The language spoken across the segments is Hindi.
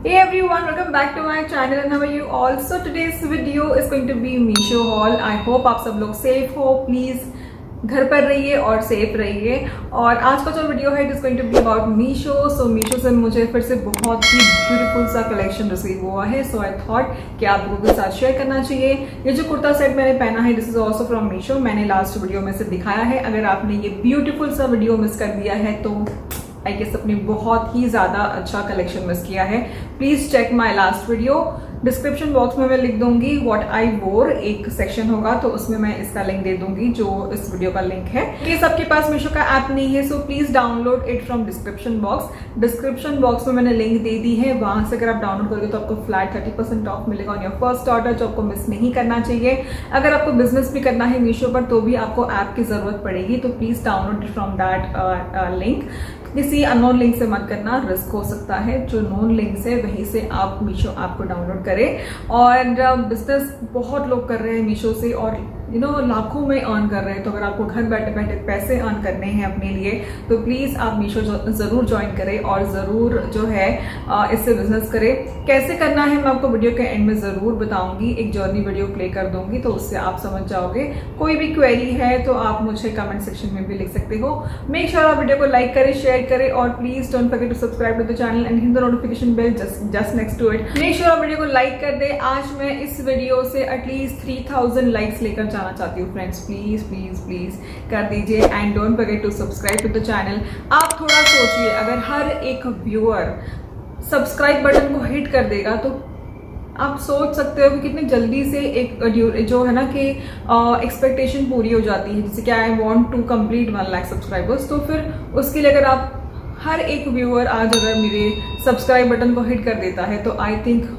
Hey everyone, welcome back to my channel and how are you all? So today's video is going to be Meesho haul. I hope आप सब लोग सेफ हो. प्लीज घर पर रहिए और सेफ रहिए. और आज का जो वीडियो है it is going to be about Meesho. So Meesho से मुझे फिर से बहुत ही ब्यूटीफुल सा कलेक्शन रिसीव हुआ है. सो आई थॉट कि आप लोगों के साथ शेयर करना चाहिए. ये जो कुर्ता सेट मैंने पहना है this is also from Meesho. मैंने लास्ट वीडियो में से दिखाया है. अगर आपने ये ब्यूटीफुल सा वीडियो मिस कर दिया है तो आई गेस अपनी बहुत ही ज़्यादा अच्छा कलेक्शन मिस किया है. Please check my last video. Description box में मैं लिख दूंगी व्हाट आई वोर, एक सेक्शन होगा तो उसमें मैं इसका लिंक दे दूंगी जो इस वीडियो का लिंक है. कि सबके पास मीशो का ऐप नहीं है so please download it from description box. Description box में मैंने लिंक दे दी है. वहां से अगर आप डाउनलोड करोगे तो आपको फ्लैट 30% ऑफ मिलेगा ऑन योर फर्स्ट ऑर्डर, जो आपको मिस नहीं करना चाहिए. अगर आपको बिजनेस भी करना है मीशो पर तो भी आपको ऐप की जरूरत पड़ेगी, तो please download it from that link. किसी अननोन लिंक से मत करना, रिस्क हो सकता है. जो नोन लिंक है वहीं से आप मीशो ऐप को डाउनलोड करें. और बिजनेस बहुत लोग कर रहे हैं मीशो से और लाखों में अर्न कर रहे हैं. तो अगर आपको घर बैठे बैठे पैसे अर्न करने हैं अपने लिए तो प्लीज आप मीशो जरूर ज्वाइन करें और जरूर जो है इससे बिजनेस करें. कैसे करना है मैं आपको वीडियो के एंड में जरूर बताऊंगी. एक जर्नी वीडियो प्ले कर दूंगी तो उससे आप समझ जाओगे. कोई भी क्वेरी है तो आप मुझे कमेंट सेक्शन में भी लिख सकते हो. मेक श्योर आप वीडियो को लाइक करें, शेयर करें और please don't forget to subscribe to the channel and hit the notification bell just next to it. Make sure आप वीडियो को लाइक कर दे. आज मैं इस वीडियो से एटलीस्ट 3000 लाइक्स लेकर जाना चाहती हूँ फ्रेंड्स. प्लीज प्लीज प्लीज कर दीजिए and don't forget to subscribe to the channel. आप थोड़ा सोचिए, अगर हर एक व्यूअर सब्सक्राइब बटन को हिट कर देगा तो आप सोच सकते हो कि कितनी जल्दी से एक जो है ना कि एक्सपेक्टेशन पूरी हो जाती है. जैसे कि I want to complete 1 lakh subscribers, तो फिर उसके लिए अगर आप हर एक व्यूअर आज अगर मेरे सब्सक्राइब बटन को हिट कर देता है तो आई think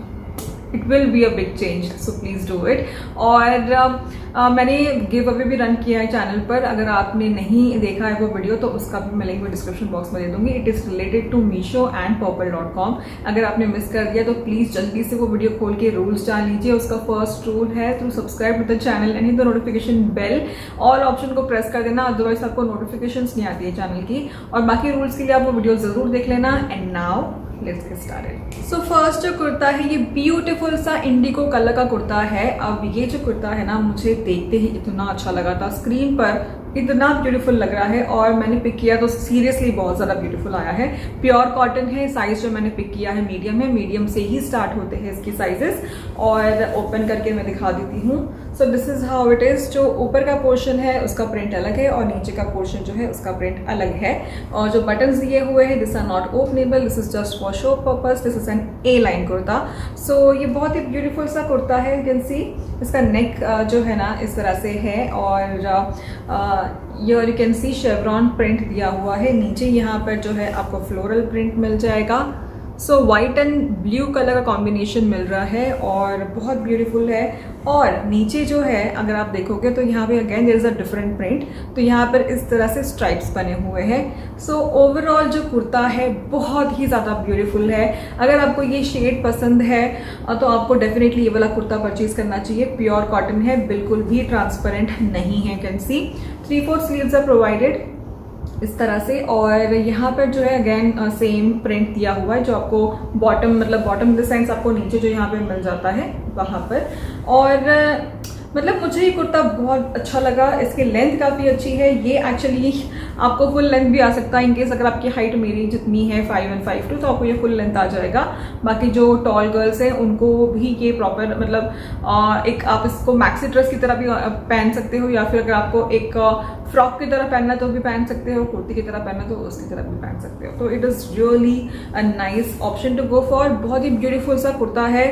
it will be a big change. So please do it. और मैंने गिव अवे भी रन किया है चैनल पर. अगर आपने नहीं देखा है वो वीडियो तो उसका भी मैं लिंक डिस्क्रिप्शन बॉक्स में दे दूंगी. It is related to Meesho and purple dot com. अगर आपने मिस कर दिया तो प्लीज जल्दी से वो वीडियो खोल के रूल्स जान लीजिए. उसका फर्स्ट रूल है to subscribe to the channel and hit the notification bell. All option को प्रेस कर देना, अदरवाइज आपको नोटिफिकेशन नहीं आती है चैनल की. और बाकी रूल्स के लिए आप वो वीडियो जरूर देख लेना. And now let's get started. So first जो कुर्ता है ये ब्यूटीफुल सा इंडिगो कलर का कुर्ता है. अब ये जो कुर्ता है ना मुझे देखते ही इतना अच्छा लगा था. स्क्रीन पर इतना ब्यूटीफुल लग रहा है और मैंने पिक किया तो सीरियसली बहुत ज़्यादा ब्यूटीफुल आया है. प्योर कॉटन है. साइज जो मैंने पिक किया है मीडियम है. मीडियम से ही स्टार्ट होते हैं इसकी साइजेस. और ओपन करके मैं दिखा देती हूँ. So this is how it is. जो ऊपर का पोर्शन है उसका प्रिंट अलग है और नीचे का पोर्शन जो है उसका प्रिंट अलग है. और जो बटन्स दिए हुए हैं this are not openable. This is just for show purpose. This is an A line kurta. So ये बहुत ही ब्यूटीफुल सा कुर्ता है. यू कैन सी इसका नेक जो है ना इस तरह से है और you can C chevron print दिया हुआ है. नीचे यहाँ पर जो है आपको फ्लोरल प्रिंट मिल जाएगा. So white and blue colour का कॉम्बिनेशन मिल रहा है और बहुत ब्यूटीफुल है. और नीचे जो है अगर आप देखोगे तो यहाँ पे again there is a different print. तो यहाँ पर इस तरह से स्ट्राइप्स बने हुए हैं. सो ओवरऑल जो कुर्ता है बहुत ही ज़्यादा ब्यूटीफुल है. अगर आपको ये शेड पसंद है तो आपको डेफिनेटली ये वाला कुर्ता परचेज करना चाहिए. प्योर कॉटन है, बिल्कुल भी ट्रांसपेरेंट नहीं है. Can see 3/4 sleeves are provided इस तरह से. और यहाँ पर जो है अगेन सेम प्रिंट दिया हुआ है जो आपको बॉटम इन द सेंस आपको नीचे जो यहाँ पे मिल जाता है वहाँ पर. और मतलब मुझे ये कुर्ता बहुत अच्छा लगा. इसकी लेंथ काफ़ी अच्छी है. ये एक्चुअली आपको फुल लेंथ भी आ सकता है. इनकेस अगर आपकी हाइट मेरी जितनी है 5 and 5'2" तो आपको ये फुल लेंथ आ जाएगा. बाकी जो टॉल गर्ल्स हैं उनको भी ये प्रॉपर मतलब एक आप इसको मैक्सी ड्रेस की तरह भी पहन सकते हो या फिर अगर आपको एक फ्रॉक की तरह पहनना तो भी पहन सकते हो, कुर्ती की तरह पहनना तो उसकी तरह भी पहन सकते हो. तो it is really a nice option to go for. बहुत ही ब्यूटीफुल सा कुर्ता है.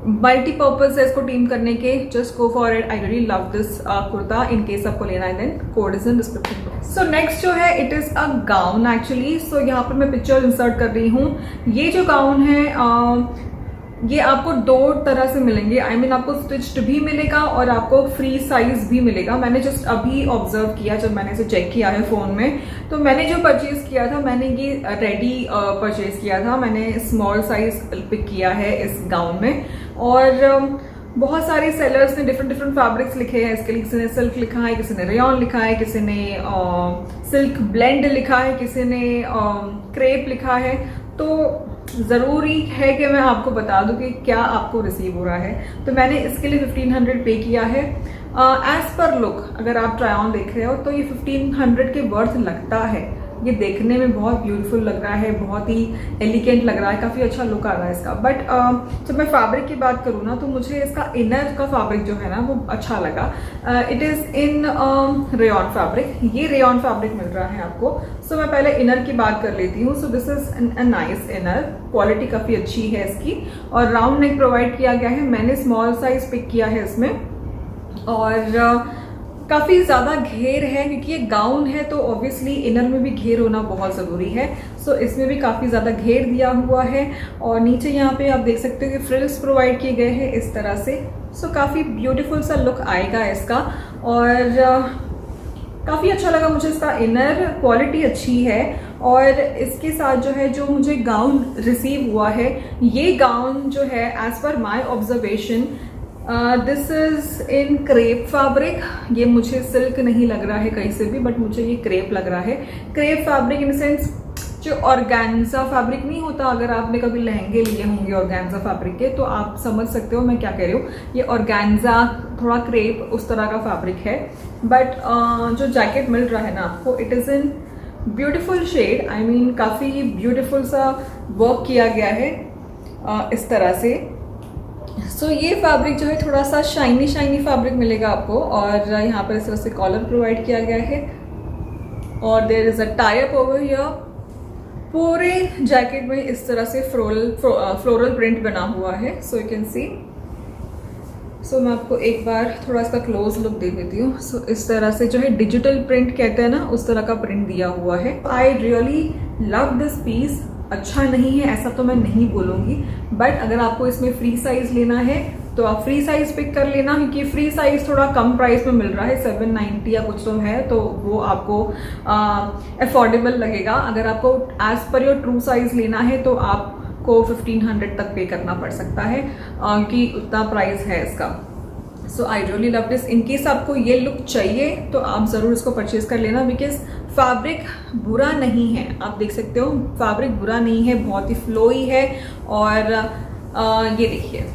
मल्टीपर्पज है इसको टीम करने के. Just go for it. I really love this kurta. In case आपको लेना है then code is in description box. So next जो है it is a gown actually. So यहाँ पर मैं पिक्चर इंसर्ट कर रही हूँ. ये जो गाउन है ये आपको 2 तरह से मिलेंगे. I mean, आपको स्टिच्ड भी मिलेगा और आपको फ्री साइज भी मिलेगा. मैंने जस्ट अभी ऑब्जर्व किया जब मैंने इसे चेक किया है फोन में. तो मैंने जो परचेज किया था मैंने ये रेडी परचेज किया था. मैंने स्मॉल साइज पिक किया है इस गाउन में. और बहुत सारे सेलर्स ने डिफरेंट फैब्रिक्स लिखे हैं इसके लिए. किसी ने सिल्क लिखा है, किसी ने रेयॉन लिखा है, किसी ने सिल्क ब्लेंड लिखा है, किसी ने क्रेप लिखा है. तो ज़रूरी है कि मैं आपको बता दूं कि क्या आपको रिसीव हो रहा है। तो मैंने इसके लिए 1500 पे किया है। एज पर लुक अगर आप ट्राई ऑन देख रहे हो तो ये 1500 के वर्थ लगता है। ये देखने में बहुत ब्यूटीफुल लग रहा है, बहुत ही एलिगेंट लग रहा है, काफ़ी अच्छा लुक आ रहा है इसका। बट जब मैं फैब्रिक की बात करूँ ना तो मुझे इसका इनर का फैब्रिक जो है ना वो अच्छा लगा। It is in rayon fabric, ये रेयॉन फैब्रिक मिल रहा है आपको। सो मैं पहले इनर की बात कर लेती हूँ। So this is a nice inner, quality काफ़ी अच्छी है इसकी और राउंड नेक प्रोवाइड किया गया है। मैंने स्मॉल साइज पिक किया है इसमें और काफ़ी ज़्यादा घेर है क्योंकि ये गाउन है तो ऑब्वियसली इनर में भी घेर होना बहुत ज़रूरी है। सो इसमें भी काफ़ी ज़्यादा घेर दिया हुआ है और नीचे यहाँ पे आप देख सकते हो कि फ्रिल्स प्रोवाइड किए गए हैं इस तरह से। सो काफ़ी ब्यूटीफुल सा लुक आएगा इसका और काफ़ी अच्छा लगा मुझे इसका इनर, क्वालिटी अच्छी है। और इसके साथ जो है जो मुझे गाउन रिसीव हुआ है, ये गाउन जो है as per my observation this is in crepe fabric. ये मुझे सिल्क नहीं लग रहा है कहीं से भी, बट मुझे ये क्रेप लग रहा है। क्रेप फैब्रिक इन सेंस जो ऑर्गेन्जा फैब्रिक नहीं होता, अगर आपने कभी लहंगे लिए होंगे ऑर्गेन्जा फैब्रिक के तो आप समझ सकते हो मैं क्या कह रही हूँ। ये ऑर्गेन्जा थोड़ा क्रेप उस तरह का फैब्रिक है। बट जो जैकेट मिल रहा है ना आपको, it is in beautiful shade. I mean काफ़ी ब्यूटीफुल सा वर्क किया गया है इस तरह से। सो ये फैब्रिक जो है थोड़ा सा शाइनी फैब्रिक मिलेगा आपको और यहाँ पर इस तरह से कॉलर प्रोवाइड किया गया है और there is a tie up over here. पूरे जैकेट में इस तरह से फ्लोरल प्रिंट बना हुआ है। सो यू कैन सी। सो मैं आपको एक बार थोड़ा इसका क्लोज लुक दे देती हूँ। सो इस तरह से जो है डिजिटल प्रिंट कहते हैं ना, उस तरह का प्रिंट दिया हुआ है। I really love this piece. अच्छा नहीं है ऐसा तो मैं नहीं बोलूँगी, बट अगर आपको इसमें फ्री साइज लेना है तो आप फ्री साइज पिक कर लेना क्योंकि फ्री साइज थोड़ा कम प्राइस में मिल रहा है, 790 या कुछ तो है, तो वो आपको अफोर्डेबल लगेगा। अगर आपको as per your true size लेना है तो आपको 1500 तक पे करना पड़ सकता है कि उतना प्राइस है इसका। So I really love this. In case आपको ये लुक चाहिए तो आप ज़रूर इसको परचेज कर लेना बिकॉज फैब्रिक बुरा नहीं है। आप देख सकते हो फैब्रिक बुरा नहीं है, बहुत ही फ्लोई है और ये देखिए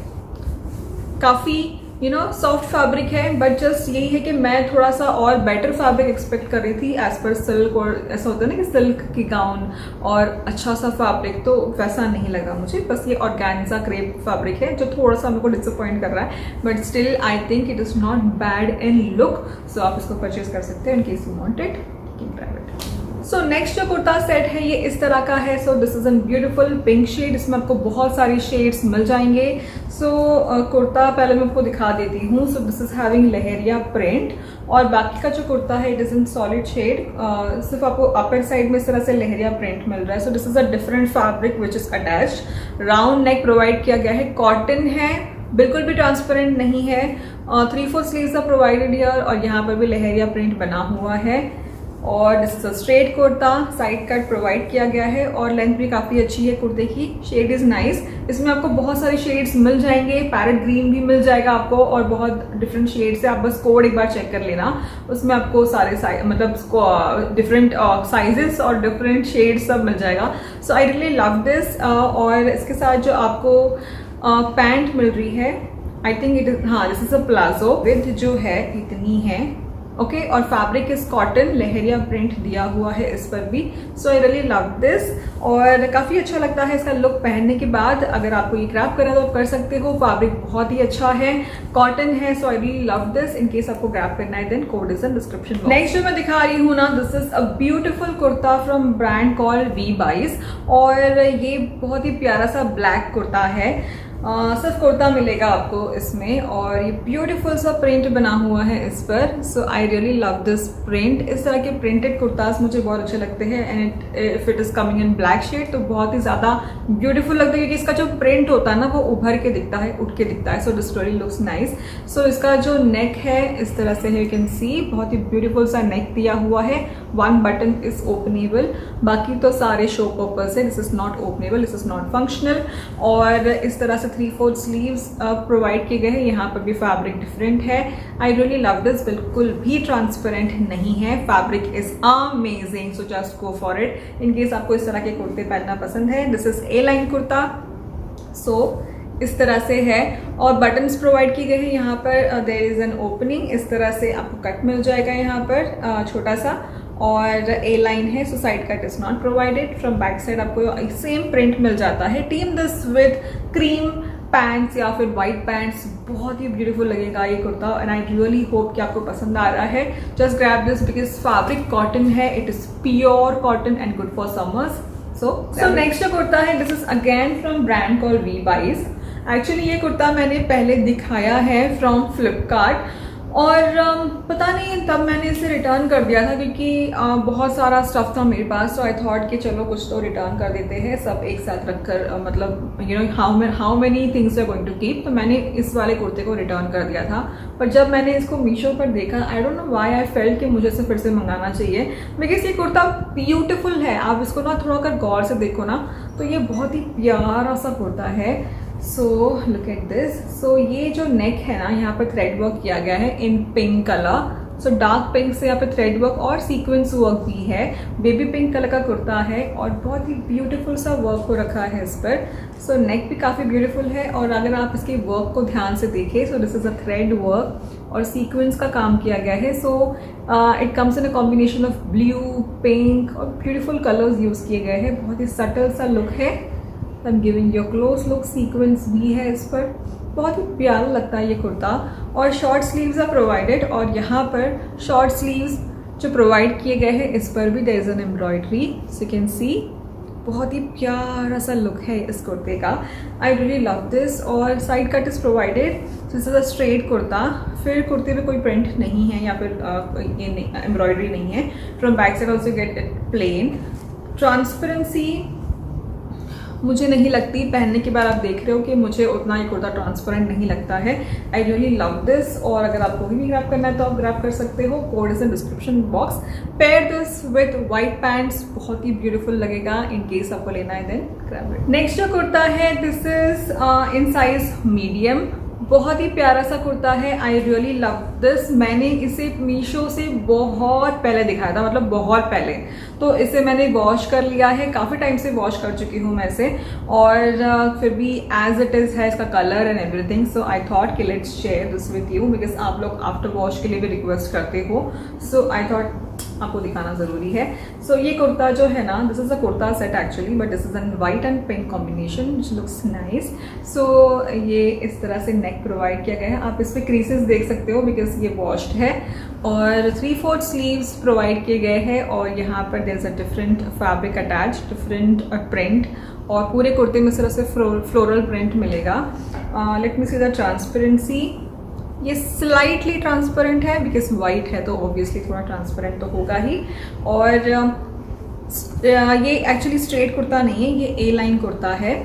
काफ़ी सॉफ्ट फैब्रिक है। बट जस्ट यही है कि मैं थोड़ा सा और बेटर फैब्रिक एक्सपेक्ट कर रही थी एज पर सिल्क, और ऐसा होता है ना कि सिल्क की गाउन और अच्छा सा फैब्रिक, तो वैसा नहीं लगा मुझे। बस ये ऑर्गेन्जा क्रेप फैब्रिक है जो थोड़ा सा मेरे को डिसअपॉइंट कर रहा है, but still I think it is not bad in look. So आप इसको परचेज कर सकते हैं in case you want it, keep drive it. So next जो कुर्ता सेट है ये इस तरह का है। So this is an beautiful pink shade, इसमें आपको बहुत सारी शेड्स मिल जाएंगे। सो कुर्ता पहले मैं आपको दिखा देती हूँ। So this is having lehariya print और बाकी का जो कुर्ता है it is in solid shade. सिर्फ आपको अपर साइड में इस तरह से लहरिया प्रिंट मिल रहा है। So this is a different fabric which is attached. Round neck provide किया गया है, कॉटन है, बिल्कुल भी ट्रांसपेरेंट नहीं है। 3/4 स्लीव्स आर प्रोवाइडेड हियर और यहाँ पर भी लहरिया प्रिंट बना हुआ है। और this is a straight kurta, side cut provide किया गया है और लेंथ भी काफ़ी अच्छी है कुर्ते की। Shade is nice. इसमें आपको बहुत सारे शेड्स मिल जाएंगे, पैरेट ग्रीन भी मिल जाएगा आपको और बहुत डिफरेंट शेड्स है। आप बस कोड एक बार चेक कर लेना, उसमें आपको सारे मतलब डिफरेंट साइजेस और डिफरेंट शेड्स सब मिल जाएगा। So I really love this. और इसके साथ जो आपको पैंट मिल रही है, आई थिंक इट इज, हाँ this is a palazzo, with जो है इतनी है, ओके। और fabric is cotton, lehariya print दिया हुआ है इस पर भी। So I really love this और काफ़ी अच्छा लगता है इसका लुक पहनने के बाद। अगर आपको ये क्रैप करना तो आप कर सकते हो, फैब्रिक बहुत ही अच्छा है, कॉटन है। So I really love this. In case आपको क्रैप करना है then code is in description. Next जो मैं दिखा रही हूँ ना, this is a beautiful kurta from brand called V22 और ये बहुत ही प्यारा सा ब्लैक कुर्ता है। सिर्फ कुर्ता मिलेगा आपको इसमें और ये ब्यूटीफुल सा प्रिंट बना हुआ है इस पर। So I really love this print. इस तरह के प्रिंटेड कुर्तास मुझे बहुत अच्छे लगते हैं and if it is coming in black shade तो बहुत ही ज़्यादा ब्यूटीफुल लगता है क्योंकि इसका जो प्रिंट होता है ना वो उभर के दिखता है, उठ के दिखता है। So this really looks nice. So इसका जो नेक है इस तरह से है, यू कैन सी, बहुत ही ब्यूटीफुल सा नेक दिया हुआ है। 1 बटन इज ओपनेबल, बाकी तो सारे शो पर्पज है। This is not openable, this is not functional. और इस तरह से से 3/4 स्लीव्स प्रोवाइड किए गए हैं। यहाँ पर भी फैब्रिक डिफरेंट है। आई रियली लव दिस, बिल्कुल भी ट्रांसपेरेंट नहीं है, fabric is amazing, so just go for it in case आपको इस तरह के कुर्ते पहनना पसंद है। This is A line kurta, so इस तरह से है और बटन्स प्रोवाइड की गए हैं। यहाँ पर देयर इज एन ओपनिंग, इस तरह से आपको कट मिल जाएगा यहाँ पर छोटा सा, और ए लाइन है, so side cut is not provided. From back side आपको सेम प्रिंट मिल जाता है। Team this with cream pants या फिर वाइट पैंट्स, बहुत ही ब्यूटीफुल लगेगा ये kurta and I really hope कि आपको पसंद आ रहा है। Just grab this because fabric cotton है, it is pure cotton and good for summers. So next जो कुर्ता है, this is again from brand call वीबाइज। Actually ये कुर्ता मैंने पहले दिखाया है फ्रॉम फ्लिपकार्ट और पता नहीं तब मैंने इसे रिटर्न कर दिया था क्योंकि बहुत सारा स्टफ था मेरे पास, तो आई थॉट कि चलो कुछ तो रिटर्न कर देते हैं सब एक साथ रखकर, मतलब you know how many things are going to keep. तो मैंने इस वाले कुर्ते को रिटर्न कर दिया था, पर जब मैंने इसको मीशो पर देखा, I don't know why I felt कि मुझे इसे फिर से मंगाना चाहिए बिकॉज ये कुर्ता ब्यूटीफुल है। आप इसको ना थोड़ा कर गौर से देखो ना तो ये बहुत ही प्यारा सा कुर्ता है। So look at this. So ये जो नेक है ना, यहाँ पर थ्रेड वर्क किया गया है in pink colour. So dark pink से यहाँ पे थ्रेड वर्क और सीक्वेंस वर्क भी है। बेबी पिंक कलर का कुर्ता है और बहुत ही ब्यूटीफुल सा वर्क हो रखा है इस पर। सो नेक भी काफ़ी ब्यूटीफुल है और अगर आप इसके वर्क को ध्यान से देखें, सो this is a thread work और सीक्वेंस का काम किया गया है। So it comes in a combination of blue, pink और ब्यूटीफुल कलर्स यूज़ किए गए हैं। बहुत ही सटल सा लुक है। I am giving you close look, sequence भी है इस पर, बहुत ही प्यारा लगता है ये कुर्ता। और शॉर्ट स्लीव्स आर प्रोवाइडेड और यहाँ पर शॉर्ट स्लीव्स जो प्रोवाइड किए गए हैं इस पर भी there is an embroidery, so you can see. बहुत ही प्यारा सा लुक है इस कुर्ते का। I really love this. और side cut is provided, this is a straight kurta. फिर कुर्ते पे कोई प्रिंट नहीं है या फिर एम्ब्रॉयडरी नहीं है। From back side also get it plain. Transparency मुझे नहीं लगती, पहनने के बाद आप देख रहे हो कि मुझे उतना ही कुर्ता ट्रांसपेरेंट नहीं लगता है। I really love this. और अगर आपको भी ग्रैब करना है तो आप ग्रैब कर सकते हो, code is in description box. Pair this with white pants, बहुत ही ब्यूटीफुल लगेगा। इन केस आपको लेना है देन ग्रैब इट। नेक्स्ट जो कुर्ता है, this is in size medium. बहुत ही प्यारा सा कुर्ता है। I really love this. मैंने इसे मीशो से बहुत पहले दिखाया था, मतलब बहुत पहले, तो इसे मैंने वॉश कर लिया है, काफ़ी टाइम से वॉश कर चुकी हूँ मैं इसे, और फिर भी एज इट इज़ है इसका colour and everything. So I thought कि let's share this with you because आप लोग आफ्टर वॉश के लिए भी रिक्वेस्ट करते हो, सो आई थॉट आपको दिखाना ज़रूरी है। सो ये कुर्ता जो है ना, this is a kurta set actually, but this is an white and pink combination which looks nice. So ये इस तरह से नेक प्रोवाइड किया गया है। आप इस पर क्रीसेस देख सकते हो बिकॉज ये वॉश्ड है। और 3/4 स्लीव्स प्रोवाइड किए गए हैं और यहाँ पर there is a different fabric attach, different print, और पूरे कुर्ते में सिर्फ से फ्लोरल प्रिंट मिलेगा। Let me see the transparency. ये स्लाइटली ट्रांसपेरेंट है बिकॉज वाइट है तो ऑब्वियसली थोड़ा ट्रांसपेरेंट तो होगा ही। और ये एक्चुअली स्ट्रेट कुर्ता नहीं है, ये ए लाइन कुर्ता है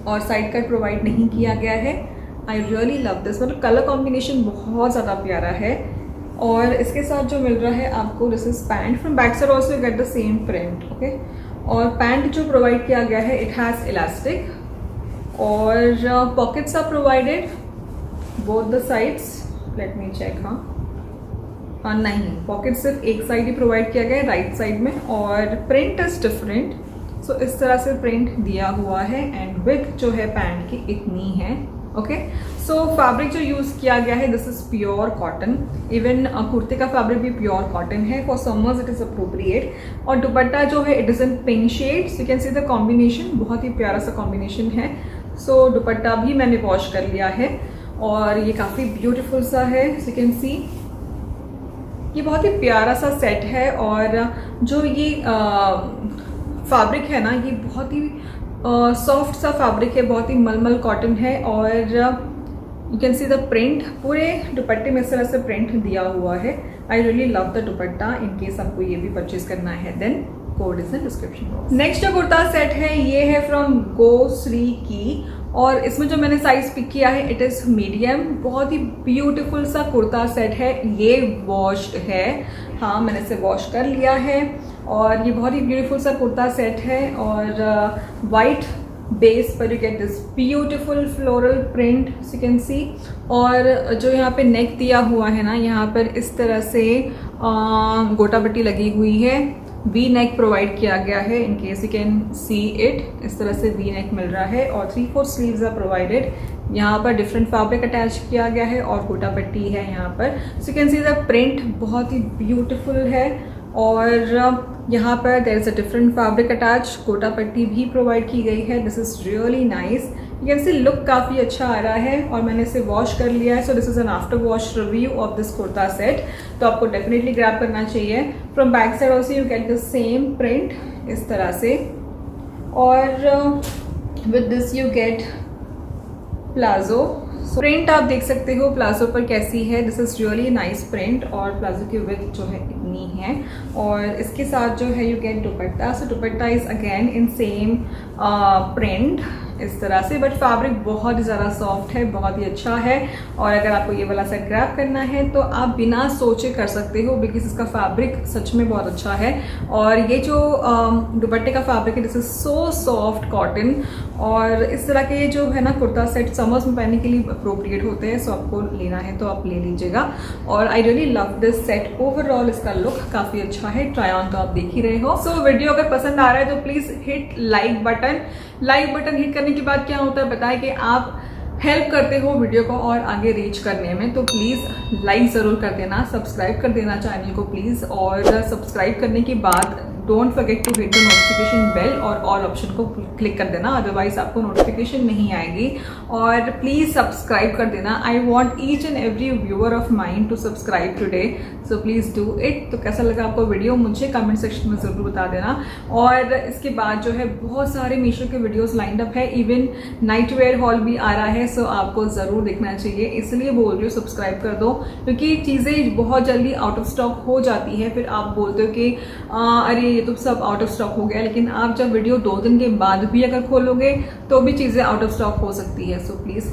और साइड कट प्रोवाइड नहीं किया गया है। I really love this. मतलब कलर कॉम्बिनेशन बहुत ज़्यादा प्यारा है। और इसके साथ जो मिल रहा है आपको, this is pant. From back side also get the same print, okay. और पैंट जो प्रोवाइड किया गया है, इट हैज़ इलास्टिक और pockets are provided both the sides. Let me check. हाँ नहीं, पॉकेट सिर्फ एक साइड ही प्रोवाइड किया गया है, राइट साइड में, और प्रिंट इज डिफरेंट। सो इस तरह से प्रिंट दिया हुआ है एंड विड्थ जो है पैंट की इतनी है, ओके। सो फैब्रिक जो यूज़ किया गया है, this is pure cotton. Even कुर्ते का फैब्रिक भी प्योर कॉटन है। For summers it is appropriate. और दुपट्टा जो है, it is in pink shades. You can see the combination, बहुत ही प्यारा सा कॉम्बिनेशन है। सो दुपट्टा भी मैंने वॉश कर लिया है और ये काफ़ी ब्यूटीफुल सा है। यू कैन सी ये बहुत ही प्यारा सा सेट है। और जो ये फैब्रिक है ना, ये बहुत ही सॉफ्ट सा फैब्रिक है, बहुत ही मलमल कॉटन है। और you can see the print, पूरे दुपट्टे में इस तरह से प्रिंट दिया हुआ है। I really love the dupatta. In case आपको ये भी परचेज करना है then code is in description box. Next जो कुर्ता सेट है, ये है फ्रॉम गो श्री की और इसमें जो मैंने साइज पिक किया है, इट इज़ मीडियम। बहुत ही ब्यूटीफुल सा कुर्ता सेट है। ये वॉश्ड है, हाँ मैंने इसे वॉश कर लिया है। और ये बहुत ही ब्यूटीफुल सा कुर्ता सेट है और वाइट बेस पर you get this beautiful floral print you can सी। और जो यहाँ पे नेक दिया हुआ है ना, यहाँ पर इस तरह से गोटा पट्टी लगी हुई है। वी नेक प्रोवाइड किया गया है, इन case you can see it, इस तरह से वी नेक मिल रहा है। और 3/4 स्लीव्स आर प्रोवाइडेड। यहाँ पर डिफरेंट फैब्रिक अटैच किया गया है और गोटा पट्टी है यहाँ पर। So you can see the print बहुत ही ब्यूटीफुल है। और यहाँ पर there is a different fabric attach, gota patti भी प्रोवाइड की गई है। This is really nice. You can see look काफ़ी अच्छा आ रहा है और मैंने इसे वॉश कर लिया है। So this is N after wash review of this kurta set, तो आपको डेफिनेटली ग्रैब करना चाहिए। From back side also you get the same print इस तरह से। और with this you get palazzo. Print आप देख सकते हो प्लाजो पर कैसी है। This is really nice print और प्लाजो की विड्थ जो है इतनी है। और इसके साथ जो है you get dupatta. So dupatta is again in same print इस तरह से, बट फैब्रिक बहुत ही ज़्यादा सॉफ्ट है, बहुत ही अच्छा है। और अगर आपको ये वाला सेट ग्रैब करना है तो आप बिना सोचे कर सकते हो, बिकॉज इसका फैब्रिक सच में बहुत अच्छा है। और ये जो दुपट्टे का फैब्रिक है this is so soft cotton. और इस तरह के जो है ना कुर्ता सेट समर्स में पहनने के लिए अप्रोप्रिएट होते हैं। सो आपको लेना है तो आप ले लीजिएगा। और आई really love this set. Overall इसका लुक काफ़ी अच्छा है। ट्राई ऑन तो आप देख ही रहे हो। सो वीडियो अगर पसंद आ रहा है तो please hit like button. Like button hit करने के बाद क्या होता है बताएं कि आप हेल्प करते हो वीडियो को और आगे रीच करने में, तो प्लीज़ लाइक ज़रूर कर देना, सब्सक्राइब कर देना चैनल को प्लीज़। और सब्सक्राइब करने के बाद don't forget to hit the notification bell और ऑल ऑप्शन को क्लिक कर देना, अदरवाइज आपको नोटिफिकेशन नहीं आएगी। और प्लीज़ सब्सक्राइब कर देना। I want each and every viewer of mine to subscribe today, so please do it. तो कैसा लगा आपको वीडियो मुझे कमेंट सेक्शन में ज़रूर बता देना। और इसके बाद जो है बहुत सारे मीशो के वीडियोज़ लाइंड अप है, इवन नाइट वेयर हॉल भी आ रहा है। सो आपको ज़रूर देखना चाहिए, इसलिए बोल रही हूँ सब्सक्राइब कर दो, क्योंकि चीज़ें बहुत जल्दी आउट ऑफ स्टॉक हो जाती है। फिर आप बोलते हो कि अरे ये तो सब आउट ऑफ स्टॉक हो गया, लेकिन आप जब वीडियो 2 दिन के बाद भी अगर खोलोगे तो भी चीज़ें आउट ऑफ स्टॉक हो सकती है। सो प्लीज़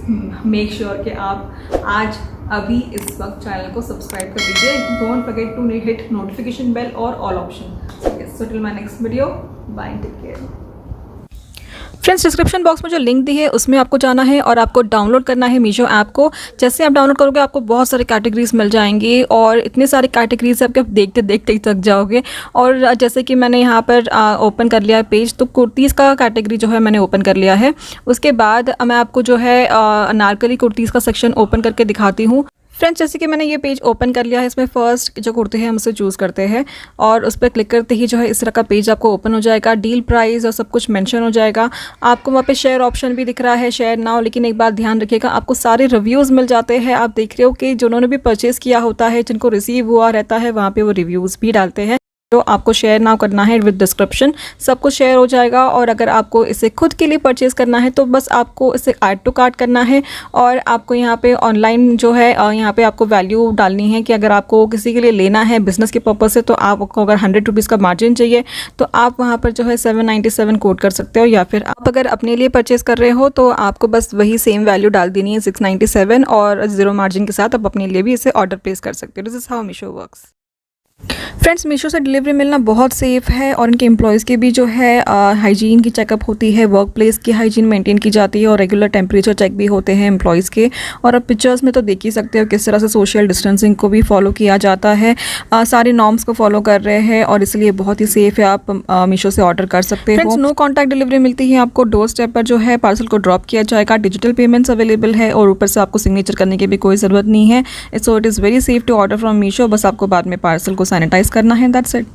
मेक श्योर कि आप आज अभी इस वक्त चैनल को सब्सक्राइब कर दीजिए। Don't forget to hit notification bell और all option. So till my next video, bye, take care. Friends, description box में जो लिंक दी है उसमें आपको जाना है और आपको डाउनलोड करना है मीशो ऐप को। जैसे आप डाउनलोड करोगे आपको बहुत सारे कैटेगरीज मिल जाएंगी और इतने सारे कैटेगरीज आपके देखते देखते थक जाओगे। और जैसे कि मैंने यहाँ पर ओपन कर लिया है पेज, तो कुर्तीज़ का कैटेगरी जो है मैंने ओपन कर लिया है। उसके बाद मैं आपको जो है अनारकली कुर्तीज़ का सेक्शन ओपन करके दिखाती हूँ। फ्रेंड्स, जैसे कि मैंने ये पेज ओपन कर लिया है, इसमें फर्स्ट जो कुर्ते हैं हम उसे चूज़ करते हैं और उस पर क्लिक करते ही जो है इस तरह का पेज आपको ओपन हो जाएगा। डील प्राइस और सब कुछ मेंशन हो जाएगा। आपको वहाँ पे शेयर ऑप्शन भी दिख रहा है, शेयर नाउ। लेकिन एक बात ध्यान रखिएगा, आपको सारे रिव्यूज़ मिल जाते हैं। आप देख रहे हो कि जिन्होंने भी परचेज़ किया होता है, जिनको रिसीव हुआ रहता है, वहाँ पर वो रिव्यूज़ भी डालते हैं। तो आपको शेयर नाउ करना है विद डिस्क्रिप्शन, सब कुछ शेयर हो जाएगा। और अगर आपको इसे खुद के लिए परचेज़ करना है तो बस आपको इसे ऐड टू कार्ट करना है और आपको यहाँ पे ऑनलाइन जो है यहाँ पे आपको वैल्यू डालनी है कि अगर आपको किसी के लिए लेना है बिजनेस के पर्पज़ से, तो आपको अगर 100 रुपीज़ का मार्जिन चाहिए तो आप वहाँ पर जो है 797 कोड कर सकते हो। या फिर आप अगर अपने लिए परचेज़ कर रहे हो तो आपको बस वही सेम वैल्यू डाल देनी है 697 और 0 मार्जिन के साथ आप अपने लिए भी इसे ऑर्डर प्लेस कर सकते हो। This is how Meesho works. Friends, Meesho से डिलीवरी मिलना बहुत सेफ़ है और इनके एम्प्लॉयज़ की भी जो है हाइजीन की चेकअप होती है, वर्क प्लेस की हाइजीन मेंटेन की जाती है और रेगुलर टेम्परेचर चेक भी होते हैं एम्प्लॉयज़ के। और अब पिक्चर्स में तो देख ही सकते हो किस तरह से सोशल डिस्टेंसिंग को भी फॉलो किया जाता है। सारे नॉर्म्स को फॉलो कर रहे हैं और इसलिए बहुत ही सेफ़ है। आप मीशो से ऑर्डर कर सकते हो। फ्रेंड्स, नो कॉन्टैक्ट डिलीवरी मिलती है आपको। डोर स्टेप पर जो है पार्सल को ड्रॉप किया जाएगा। डिजिटल पेमेंट्स अवेलेबल है और ऊपर से आपको सिग्नेचर करने की भी कोई ज़रूरत नहीं है। So it is very safe to order from Meesho. बस आपको बाद में पार्सल को सैनिटाइज करना है। That's it.